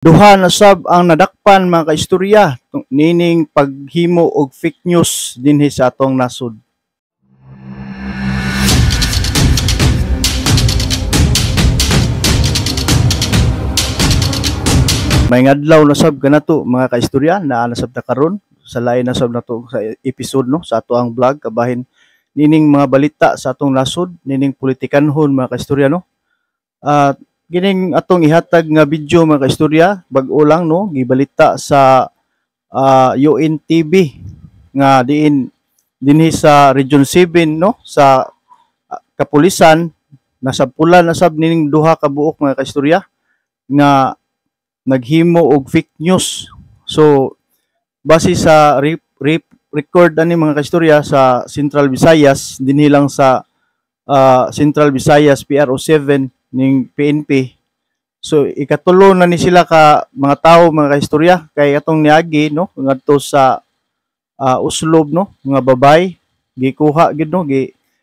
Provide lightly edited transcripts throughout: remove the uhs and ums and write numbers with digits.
Duha na sab ang nadakpan mga kaistorya nining paghimo og fake news dinhi sa atong nasod. May adlaw na sab kanato mga kaistorya naa na sab ta karon sa lain na sab nato sa episode no sa ato ang vlog kabahin nining mga balita sa atong nasod, nining politikanhon mga kaistorya no. At gining atong ihatag nga video mga kaistorya bag-o lang no gibalita sa UNTV nga dinhi sa Region 7 no sa kapulisan nasabpulan na sab nining duha ka buok mga kaistorya nga naghimo og fake news. So base sa record ani mga kaistorya sa Central Visayas dinhi lang sa Central Visayas PRO7 ning PNP. So ikatulo na ni sila ka mga tawo mga kaistorya kay atong niagi no ngadto sa Uslob no mga babay gikuha gid no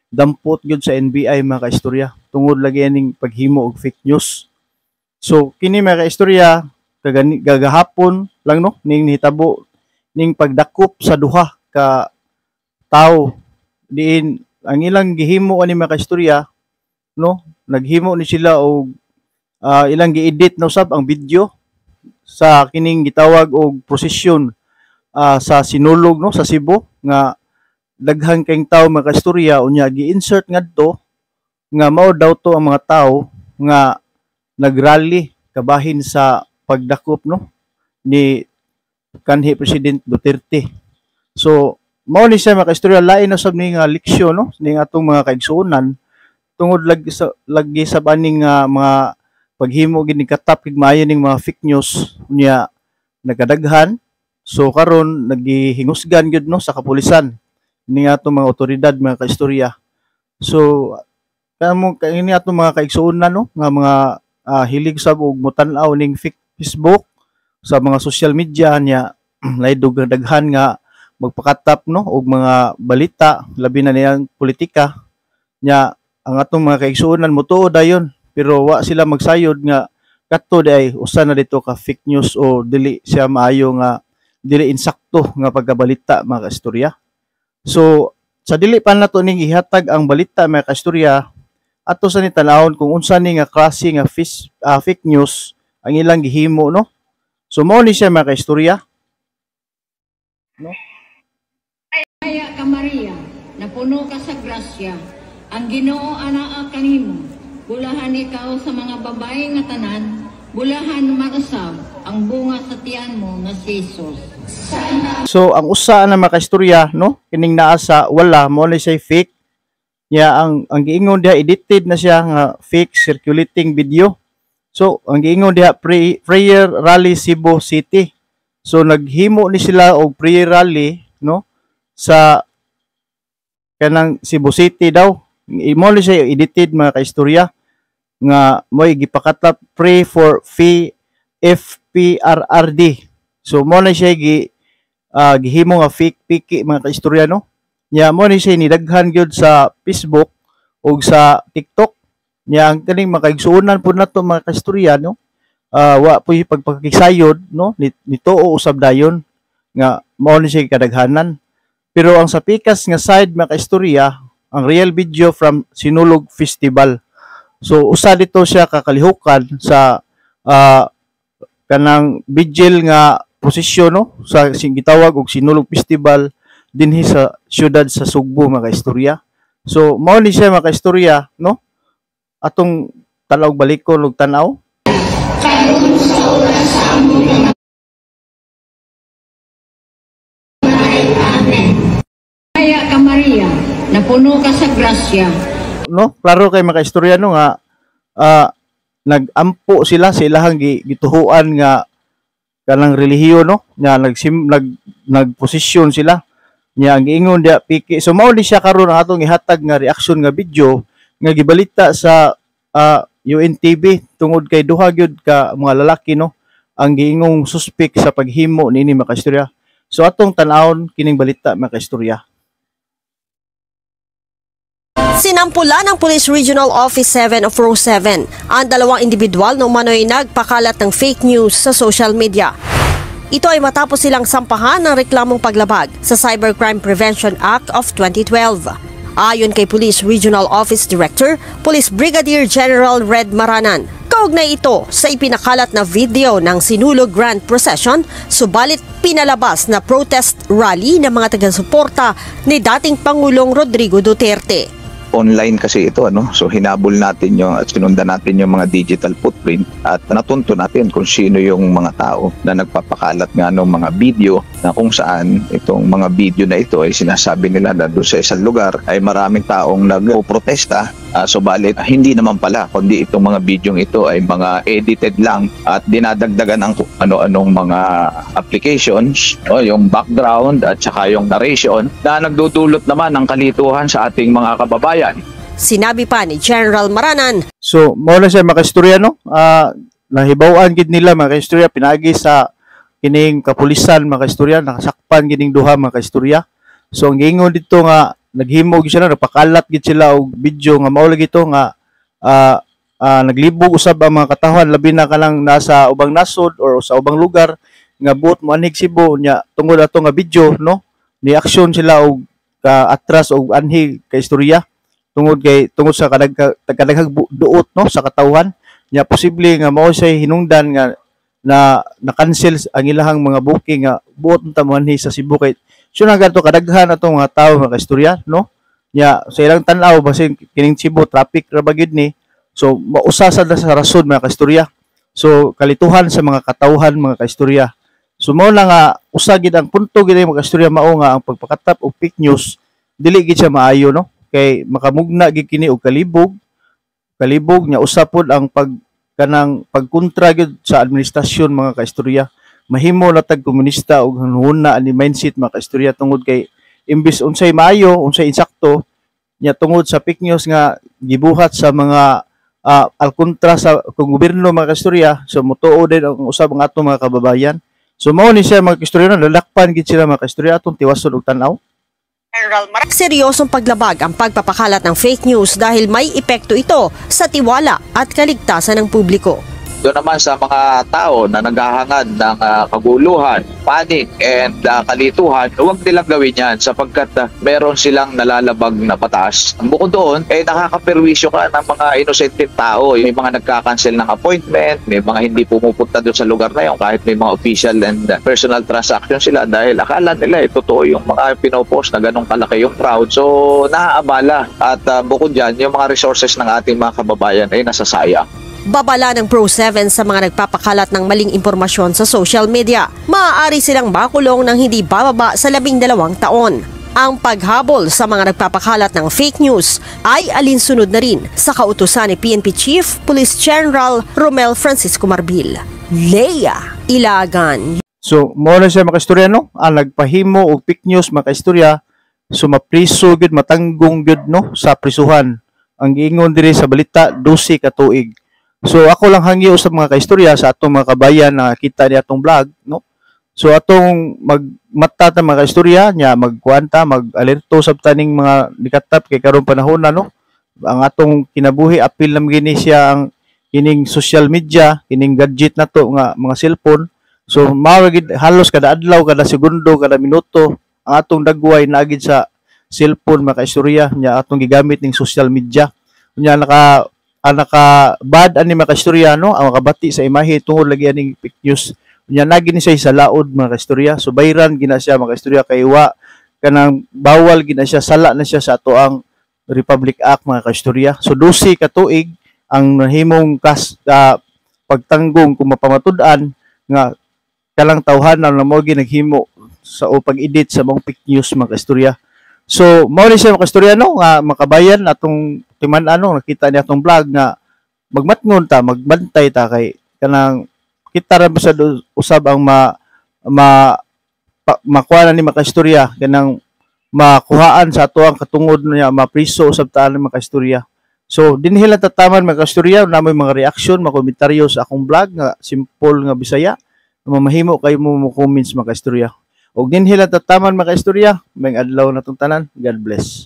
dampot gid sa NBI mga kaistorya tungod lagi ning paghimo og fake news. So kini mga kaistorya gagahapon lang no ning nihitabo ning pagdakop sa duha ka tawo diin ang ilang gihimo ani mga kaistorya no naghimo ni sila og ilang gi-edit na usab ang video sa kining gitawag og prosesyon sa Sinulog no sa Cebu nga daghang kayong tawo mga kaistorya unya gi-insert ngadto nga mao daw to ang mga tawo nga nagrally kabahin sa pagdakop no ni kanhi President Duterte. So mao ni siya mga kaistorya lain na sab ni nga leksyon no ning atong mga kaigsuonan tungod lagi sa baning mga paghimo gid ni katap gid maayo ning mga fake news unya nagadaghan. So karon nagihingusgan gyud no sa kapulisan ning atong mga otoridad mga kaistorya. So kani atong mga kaigsuonan no nga mga hilig sab og motan-aw ning fake Facebook sa mga social media niya laidog daghan nga magpakatap no og mga balita labi na niyang politika nya ang atong mga kaigsuonan mo tuod dayon pero wa sila magsayod nga kadto day usa na dito ka fake news o dili siya maayo nga dili insakto nga pagkabalita mga kaistorya. So sa dili pa nato ning ihatag ang balita mga kaistorya ato sa ni tanawon kung unsa ni nga klase nga fake news ang ilang gihimo no. So mao ni siya mga kaistorya no. Kaya ka Maria napuno ka sa grasya ang Ginoo anaa kanimo bulahan ikaw sa mga babae nga tanan bulahan mausab ang bunga sa tiyan mo nga si Jesus. So ang usa na mga kaistorya no kining naa sa wala mo ni siya fake nya ang giingon diha edited na siya nga fake circulating video. So ang giingon diha prayer rally Cebu City. So naghimo ni sila og prayer rally no sa kanang Cebu City daw. Imo ni siya edited mga kaistorya nga mo'y gipakatap pray for FPRRD. So mo na siya gihimo nga fake piki mga kaistorya no. Nya mo ni siya nidaghan gyud sa Facebook ug sa TikTok. Nya ang kaning makaigsuonan pud nato mga kaistorya no. Wa puy pagpakisayod no nituo usab dayon nga mao ni siya kadaghanan. Pero ang sa pikas nga side mga kaistorya ang real video from Sinulog Festival. So usa dito siya kakalihukan sa kanang vigil nga prosesyon no sa gitawag og Sinulog Festival dinhi sa siyudad sa Sugbo mga kaistorya. So mao ni siya mga kaistorya no atong tanaw balikon og tanaw karon sa oras sa among Kaya ka Maria napuno ka sa grasya no klaro kay mga kaistorya no nga nagampo sila sa ilahang gituhuan nga kanang relihiyon no nga nagposisyon sila nya ang giingon dia piki. So mao ni siya karon ang atong ihatag nga reaction nga video nga gibalita sa UNTV tungod kay duha gyud ka mga lalaki no ang giingong suspek sa paghimo niini mga kaistorya. So atong tan-awon kining balita mga kaistorya. Sinampula ng Police Regional Office 7 of Row 7 ang dalawang individual na umano'y nagpakalat ng fake news sa social media. Ito ay matapos silang sampahan ng reklamong paglabag sa Cybercrime Prevention Act of 2012. Ayon kay Police Regional Office Director, Police Brigadier General Red Maranan, kaugnay ito sa ipinakalat na video ng Sinulog Grand Procession, subalit pinalabas na protest rally ng mga taga-suporta ni dating Pangulong Rodrigo Duterte. Online kasi ito, so hinabol natin at sinundan natin yung mga digital footprint at natunto natin kung sino yung mga tao na nagpapakalat nga ng mga video na kung saan itong mga video na ito ay sinasabi nila na doon sa isang lugar ay maraming taong nagpo-protesta, subalit hindi naman pala, kundi itong mga video ito ay mga edited lang at dinadagdagan ang ano-anong mga applications, yung background at saka yung narration na nagdudulot naman ng kalituhan sa ating mga kababayan. Sinabi pa ni General Maranan. So, mao na siya makaistorya, no? Nahibawan gid nila makaistorya, pinagi sa kining kapulisan makaistorya, nakasakpan gining duha makaistorya. So, ang giingon dito nga naghimo gid sila, napakalat gid sila og video nga mao lagi ito nga naglibog usab ang mga katawhan labi na kanang nasa ubang nasod or sa ubang lugar nga buot mo anhig Cebu nya tungod ato nga video, no? Ni action sila og atras og anhi ka istorya tungod sa kadaghang duot, no, sa katawhan nya posible nga mao say hinungdan nga na-cancel ang ilahang mga booking nga buot unta manhi sa Cebu kay suna ganto kadaghan atong mga tawo mga istorya, no, nya sa ilang tan-aw basin kining Cebu traffic ra ba gid ni, so mausasa na sa rason mga kaistorya, so kalituhan sa mga katawhan mga kaistorya. So mao na nga usa gid ang punto gid mga kaistorya, mao nga ang pagpakatap og fake news dili gid siya maayo, no, kay makamugna gid kini og kalibog nya usapod ang pagkontra gid sa administrasyon mga kaistorya. Mahimo na tag komunista og hunhuna ani mindset mga kaistorya tungod kay imbis unsay maayo unsay insakto nya tungod sa fake news nga gibuhat sa mga alkontra sa gobyerno mga kaistorya, so mutuo din ang usab ang atong mga kababayan. So mao ni siya mga kaistorya, lalakpan gid sila mga kaistorya atong tiwason og tan-aw. Seryosong paglabag ang pagpapakalat ng fake news dahil may epekto ito sa tiwala at kaligtasan ng publiko. Doon naman sa mga tao na naghahangad ng kaguluhan, panic, and kalituhan, huwag nilang gawin yan sapagkat meron silang nalalabag na patas. Bukod doon, nakakaperwisyo ka ng mga inosenteng tao. May mga nagka-cancel ng appointment, may mga hindi pumupunta doon sa lugar na yun kahit may mga official and personal transaction sila dahil akala nila totoo yung mga pinopost na ganong kalaki yung crowd. So, naaabala. At bukod dyan, yung mga resources ng ating mga kababayan ay nasasayang. Babala ng Pro 7 sa mga nagpapakalat ng maling impormasyon sa social media. Maaari silang makulong ng hindi bababa sa 12 taon. Ang paghabol sa mga nagpapakalat ng fake news ay alinsunod na rin sa kautusan ni PNP Chief Police General Romel Francisco Marbil. Leia Ilagan. So, mao na siya makaistorya, no? Ang nagpahimo og fake news makaistorya, so mapriso gid matanggong gid, no, sa prisuhan. Ang giingon diri sa balita 12 ka tuig. So ako lang hangi usab mga kaistorya sa atong mga kabayan na kita ni atong vlog, no? So atong magmata ta mga kaistorya nya magkuanta mag-alerto sab taning mga nikatap kay karon panahon na, no? Ang atong kinabuhi apil na gini siya ang kining social media, kining gadget nato nga mga cellphone. So mao gid halos kada adlaw, kada segundo, kada minuto ang atong dagway naagid sa cellphone mga kaistorya nya atong gigamit ning social media. Nya naka-bad ani mga kaistorya, no, ang makabati sa imahe tungod lagi aning fake news. Nya nagi ni siya sa laod mga kaistorya. So bayran gina siya mga kaistorya kay wa kanang bawal gina siya, sala na siya sa atoang Republic Act mga kaistorya. So 12 ka tuig ang nahimong pagtanggong kung mapamatud-an nga kalang tawhanan na mo naghimo sa o pag-edit sa mga fake news mga kaistorya. So mao ni siya mga kaistorya, no, nga makabayan atong timan-ano nakita ni atong vlog nga magmatngon ta, magbantay ta kay kanang kita ra sa usab ang makuha na ni makaistorya kanang makuhaan sa ato ang katungod niya mapriso usab ta ang makaistorya. So dinhi lang tataman makaistorya na may mga reaction, mga komentaryo sa akong vlog nga simple nga Bisaya, mamahimo kay mo comments makaistorya. Og dinhi lang tataman makaistorya, may adlaw na tong tanan. God bless.